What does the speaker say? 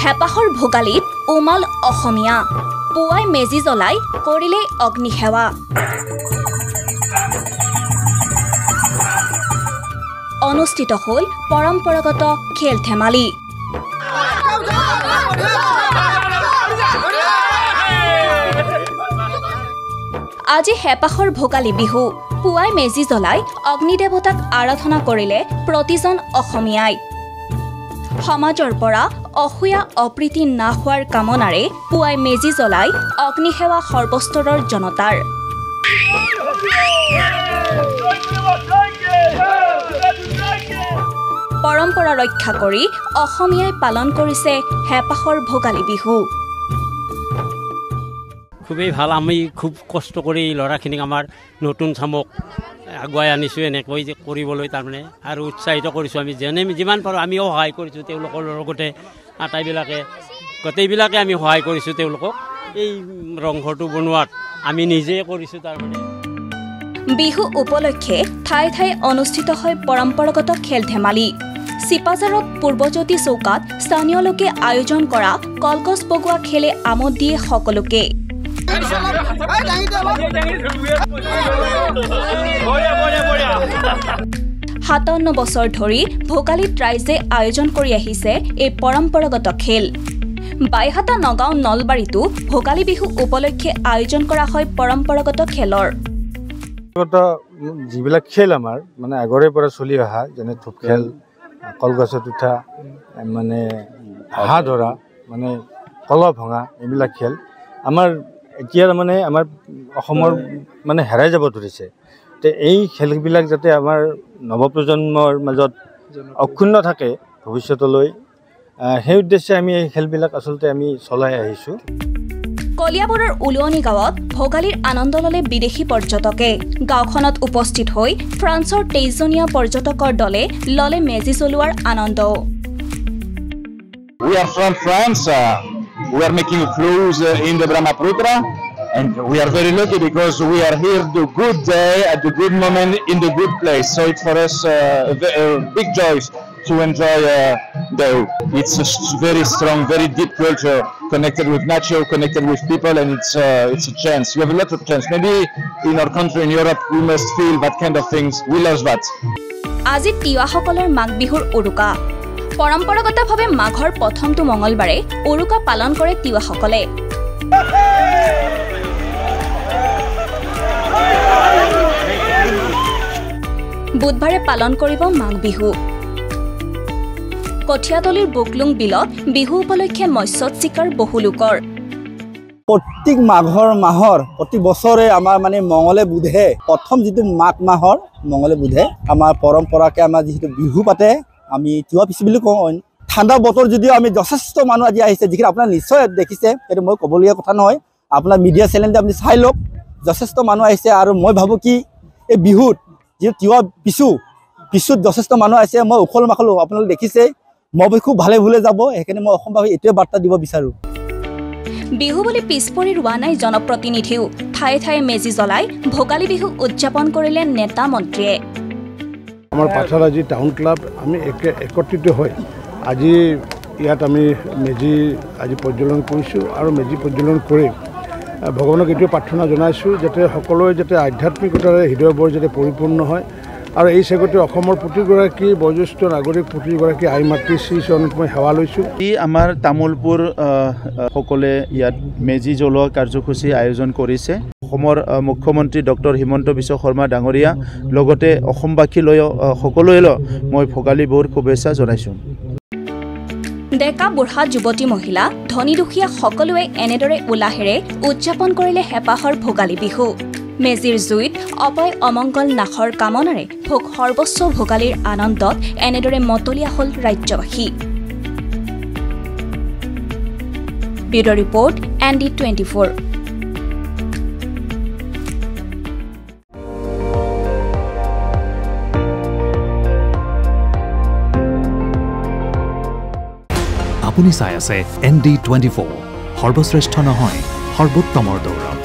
হেপাহৰ ভোগালীত উমাল অসমীয়া পুৱাই মেজি জ্বলাই কৰিলে অগ্নিসেৱা অনুষ্ঠিত হ'ল পৰম্পৰাগত খেল ধেমালি আজি হেপাহৰ ভোগালী বিহু পুৱাই মেজি জ্বলাই অগ্নিদেৱতাক আৰাধনা কৰিলে প্ৰতিজন অসমীয়াই সমাজৰ পৰা অসূয়া অপ্ৰীতি নাশ হোৱাৰ কামনাৰে পুৱাই মেজি জ্বলাই অগ্নিসেৱা সৰ্বস্তৰৰ জনতাৰ পৰম্পৰা ৰক্ষা কৰি অসমীয়াই পালন কৰিছে হেপাহৰ ভোগালী বিহু খুবেই ভাল আমি খুব কষ্ট কৰি ল'ৰাখিনিক আমাৰ নতুন চামক আগুৱাই আনিছোঁ এনেকৈ যে কৰিবলৈ তাৰমানে আৰু উৎসাহিত কৰিছোঁ আমি যিমান পাৰোঁ আমিও সহায় কৰিছোঁ তেওঁলোকৰ লগতে আটাইবিলাকে গোটেইবিলাকে আমি সহায় কৰিছোঁ তেওঁলোকক এই ৰংঘৰটো বনোৱাত আমি নিজেই কৰিছোঁ তাৰমানে বিহু উপলক্ষে ঠাই ঠাই অনুষ্ঠিত হয় পৰম্পৰাগত খেল ধেমালি চিপাঝাৰত পূৰ্বজ্যোতি চৌকাত স্থানীয় লোকে আয়োজন কৰা কলগছ বগোৱা খেলে আমোদ দিয়ে সকলোকে 57 বছৰ ধৰি ভোগালীত ৰাইজে আয়োজন কৰি আহিছে এই পৰম্পৰাগত খেল বাইহাটা নগাঁও নলবাৰীতো ভোগালী বিহু উপলক্ষে আয়োজন কৰা হয় পৰম্পৰাগত খেলৰ যিবিলাক খেল আমাৰ মানে আগৰে পৰা চলি অহা যেনে থোপ খেল কলগছত উঠা মানে হাঁহ ধৰা মানে কলহ ভঙা এইবিলাক খেল আমাৰ এতিয়া মানে আমাৰ অসমৰ মানে হেৰাই যাব ধৰিছে তে এই খেলবিলাক যাতে আমাৰ নৱপ্ৰজন্মৰ মাজত অক্ষুণ্ণ থাকে ভৱিষ্যতলৈ সেই উদ্দেশ্যে আমি এই খেলবিলাক আচলতে আমি চলাই আহিছোঁ কলিয়াবৰৰ উলুৱনি গাঁৱত ভোগালীৰ আনন্দ ললে বিদেশী পৰ্যটকে গাঁওখনত উপস্থিত হৈ ফ্ৰান্সৰ 23জনীয়া পৰ্যটকৰ দলে ললে মেজি জ্বলোৱাৰ আনন্দ We are from France. We are making cruise in the Brahmaputra, and we are very lucky because we are here the good day at the good moment in the good place. So it's for us a big joy to enjoy there. It's a very strong, very deep culture, connected with nature, connected with people, and it's a chance. You have a lot of chance. Maybe in our country, in Europe, we must feel that kind of things. We love that. আজি তিৱাসকলৰ মাঘ বিহুৰ উৰুকা পৰম্পৰাগতভাৱে মাঘৰ প্ৰথমটো মঙলবাৰে উৰুকা পালন কৰে তিৱাসকলে বুধবাৰে পালন কৰিব মাঘ বিহু কঠিয়াতলিৰ বুকলুং বিলত বিহু উপলক্ষে মৎস্য চিকাৰ বহু লোকৰ প্ৰত্যেক মাহৰ প্ৰতি বছৰে আমাৰ মানে মঙলে বুধে প্ৰথম যিটো মাঘ মাহৰ মঙলে বুধে আমাৰ পৰম্পৰাকে আমাৰ যিটো বিহু পাতে আমি তিৱা পিছি বুলি কওঁ ঠাণ্ডা বতৰ যদিও আমি যথেষ্ট মানুহ আজি আহিছে যিখিনি আপোনাৰ নিশ্চয় দেখিছে এইটো মই ক'বলগীয়া কথা নহয় আপোনাৰ মিডিয়া চেনেলতে আপুনি চাই লওক যথেষ্ট মানুহ আহিছে আৰু মই ভাবোঁ কি এই বিহুত যিটো তিৱা পিছুত যথেষ্ট মানুহ আহিছে মই উখল মাখলো আপোনালোকে দেখিছে মই খুব ভালে ভুলে যাব সেইকাৰণে মই অসমবাসী এইটোৱে বাৰ্তা দিব বিচাৰোঁ বিহু বুলি পিছপৰি ৰোৱা নাই জনপ্ৰতিনিধিও ঠায়ে ঠায়ে মেজি জ্বলাই ভোগালী বিহু উদযাপন কৰিলে নেতা মন্ত্ৰীয়ে আমাৰ পাঠাৰাজি টাউন ক্লাব আমি একত্ৰিত হৈ আজি ইয়াত আমি মেজি আজি প্ৰজ্বলন কৰিছোঁ আৰু মেজি প্ৰজ্বলন কৰি ভগৱানক এইটোৱে প্ৰাৰ্থনা জনাইছোঁ যাতে সকলোৱে যাতে আধ্যাত্মিকতাৰে হৃদয়বোৰ যাতে পৰিপূৰ্ণ হয় আৰু এই চেগতে অসমৰ প্ৰতিগৰাকী বয়োজ্যেষ্ঠ নাগৰিক প্ৰতিগৰাকী আই মাতৃ শ্ৰী চৰণত মই সেৱা লৈছোঁ আমাৰ তামোলপুৰ সকলে ইয়াত মেজি জ্বলোৱা কাৰ্যসূচী আয়োজন কৰিছে অসমৰ মুখ্যমন্ত্ৰী ডক্টৰ হিমন্ত বিশ্ব শৰ্মা ডাঙৰীয়া লগতে অসমবাসীলৈ সকলোলৈ মই ভোগালী বিহুৰ শুভেচ্ছা জনাইছোঁ ডেকা বুঢ়া যুৱতী মহিলা ধনী দুখীয়া সকলোৱে এনেদৰে উলাহেৰে উদযাপন কৰিলে হেপাহৰ ভোগালী বিহু মেজিৰ জুইত অপায় অমংগল নাশৰ কামনাৰে ভোগ সৰ্বস্ব ভোগালীৰ আনন্দত এনেদৰে মতলীয়া হ'ল ৰাজ্যবাসী ব্যুৰ' ৰিপৰ্ট ND24 আপুনি চাই আছে ND24 সৰ্বশ্ৰেষ্ঠ নহয় সৰ্বোত্তমৰ দৌৰ